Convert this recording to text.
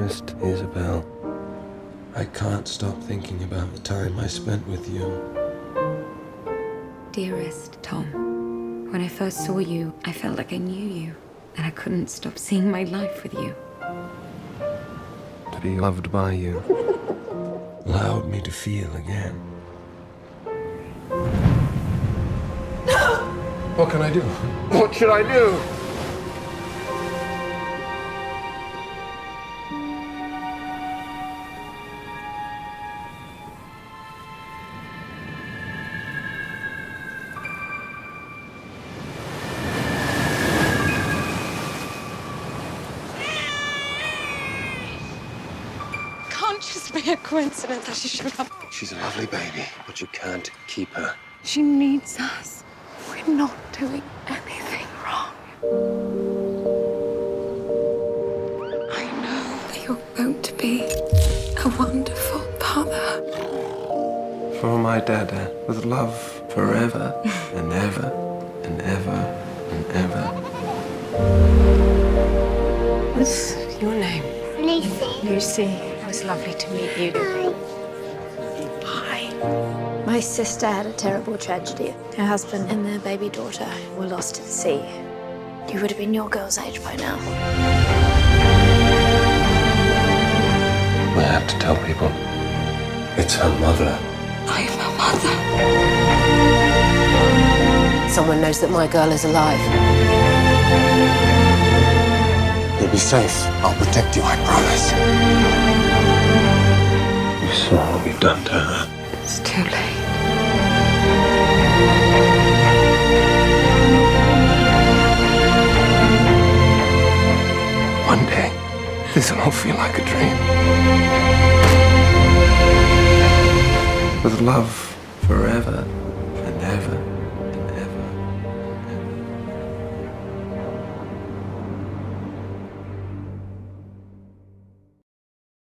Dearest Isabel, I can't stop thinking about the time I spent with you. Dearest Tom, when I first saw you, I felt like I knew you, and I couldn't stop seeing my life with you. To be loved by you allowed me to feel again. No! What can I do? What should I do? Can't just be a coincidence that she showed up. She's a lovely baby, but you can't keep her. She needs us. We're not doing anything wrong. I know that you're going to be a wonderful father. For my dada, with love forever and ever and ever and ever. What's your name? Lucy. Lucy. It was lovely to meet you. Bye. My sister had a terrible tragedy. Her husband and their baby daughter were lost to the sea. You would have been your girl's age by now. We have to tell people. It's her mother. I'm a mother. Someone knows that my girl is alive. You'll be safe. I'll protect you, I promise. You saw what we've done to her. It's too late. One day, this will all feel like a dream. With love forever